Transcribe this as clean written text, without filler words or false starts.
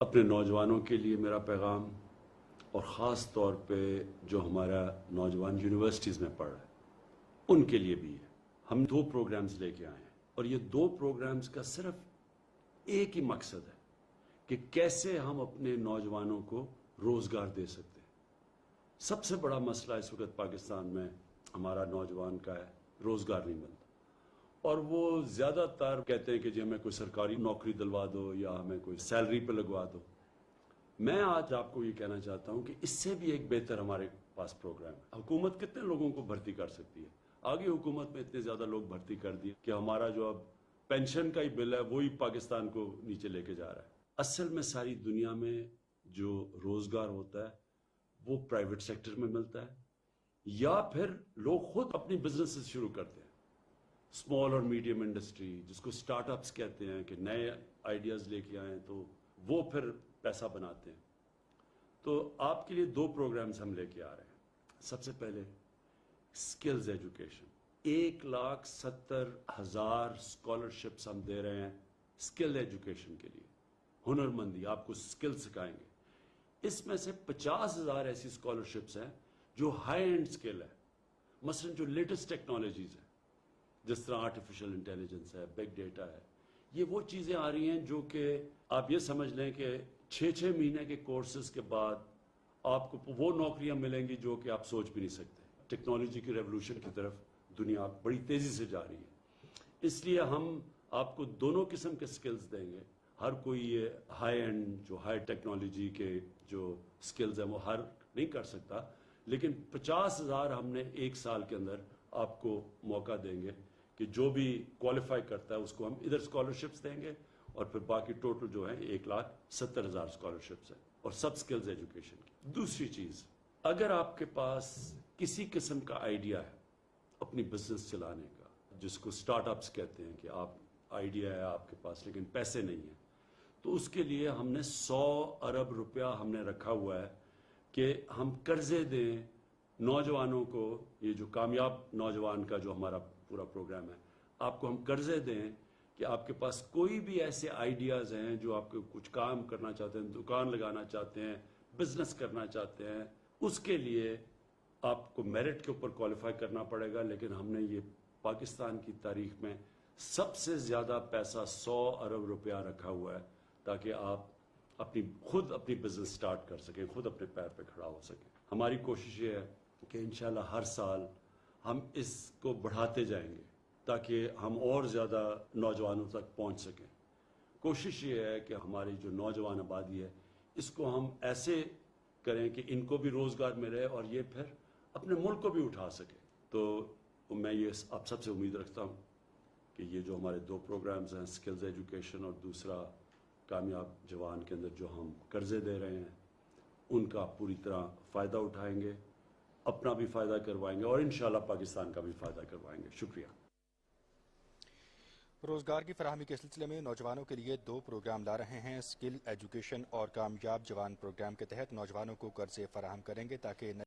अपने नौजवानों के लिए मेरा पैगाम, और ख़ास तौर पे जो हमारा नौजवान यूनिवर्सिटीज़ में पढ़ रहा है उनके लिए भी है। हम 2 प्रोग्राम्स लेके आए हैं और ये 2 प्रोग्राम्स का सिर्फ एक ही मकसद है कि कैसे हम अपने नौजवानों को रोज़गार दे सकते हैं। सबसे बड़ा मसला इस वक्त पाकिस्तान में हमारा नौजवान का है, रोज़गार नहीं मिलता, और वो ज़्यादातर कहते हैं कि जी हमें कोई सरकारी नौकरी दिलवा दो या हमें कोई सैलरी पे लगवा दो। मैं आज आपको ये कहना चाहता हूँ कि इससे भी एक बेहतर हमारे पास प्रोग्राम है। हुकूमत कितने लोगों को भर्ती कर सकती है? आगे हुकूमत में इतने ज़्यादा लोग भर्ती कर दिए कि हमारा जो अब पेंशन का ही बिल है वही पाकिस्तान को नीचे लेके जा रहा है। असल में सारी दुनिया में जो रोज़गार होता है वो प्राइवेट सेक्टर में मिलता है या फिर लोग खुद अपनी बिजनेसेस शुरू करते हैं। स्मॉल और मीडियम इंडस्ट्री, जिसको स्टार्टअप्स कहते हैं, कि नए आइडियाज़ लेके आए तो वो फिर पैसा बनाते हैं। तो आपके लिए 2 प्रोग्राम्स हम लेके आ रहे हैं। सबसे पहले स्किल्स एजुकेशन, 1,70,000 स्कॉलरशिप्स हम दे रहे हैं स्किल एजुकेशन के लिए। हुनरमंदी, आपको स्किल सिखाएंगे। इसमें से 50,000 ऐसी स्कॉलरशिप्स हैं जो हाई एंड स्किल है, मसलन जो लेटेस्ट टेक्नोलॉजीज है, जिस तरह आर्टिफिशियल इंटेलिजेंस है, बिग डेटा है। ये वो चीज़ें आ रही हैं जो कि आप ये समझ लें कि 6-6 महीने के कोर्सेज के बाद आपको वो नौकरियां मिलेंगी जो कि आप सोच भी नहीं सकते। टेक्नोलॉजी की रेवोल्यूशन की तरफ दुनिया बड़ी तेज़ी से जा रही है, इसलिए हम आपको दोनों किस्म के स्किल्स देंगे। हर कोई ये हाई एंड जो हाई टेक्नोलॉजी के जो स्किल्स हैं वो हर नहीं कर सकता, लेकिन 50,000 हमने 1 साल के अंदर आपको मौका देंगे कि जो भी क्वालिफाई करता है उसको हम इधर स्कॉलरशिप्स देंगे, और फिर बाकी टोटल जो है 1,70,000 स्कॉलरशिप्स है, और सब स्किल्स एजुकेशन की। दूसरी चीज़, अगर आपके पास किसी किस्म का आइडिया है अपनी बिजनेस चलाने का, जिसको स्टार्टअप्स कहते हैं, कि आप आइडिया है आपके पास लेकिन पैसे नहीं है, तो उसके लिए हमने 100 अरब रुपया हमने रखा हुआ है कि हम कर्जे दें नौजवानों को। ये जो कामयाब नौजवान का जो हमारा पूरा प्रोग्राम है, आपको हम कर्जे दें कि आपके पास कोई भी ऐसे आइडियाज़ हैं जो आपको कुछ काम करना चाहते हैं, दुकान लगाना चाहते हैं, बिजनेस करना चाहते हैं, उसके लिए आपको मेरिट के ऊपर क्वालिफाई करना पड़ेगा। लेकिन हमने ये पाकिस्तान की तारीख में सबसे ज़्यादा पैसा 100 अरब रुपया रखा हुआ है ताकि आप खुद अपनी बिजनेस स्टार्ट कर सकें, खुद अपने पैर पे खड़ा हो सकें। हमारी कोशिश ये है कि इंशाल्लाह हर साल हम इसको बढ़ाते जाएंगे ताकि हम और ज़्यादा नौजवानों तक पहुंच सकें। कोशिश ये है कि हमारी जो नौजवान आबादी है इसको हम ऐसे करें कि इनको भी रोज़गार मिले और ये फिर अपने मुल्क को भी उठा सके। तो मैं ये आप सबसे उम्मीद रखता हूँ कि ये जो हमारे 2 प्रोग्राम्स हैं, स्किल्स एजुकेशन और दूसरा कामयाब जवान के अंदर जो हम कर्जे दे रहे हैं, उनका आप पूरी तरह फ़ायदा उठाएंगे, अपना भी फ़ायदा करवाएंगे और इंशाल्लाह पाकिस्तान का भी फ़ायदा करवाएंगे। शुक्रिया। रोजगार की फराहमी के सिलसिले में नौजवानों के लिए 2 प्रोग्राम ला रहे हैं। स्किल एजुकेशन और कामयाब जवान प्रोग्राम के तहत नौजवानों को कर्जे फराहम करेंगे ताकि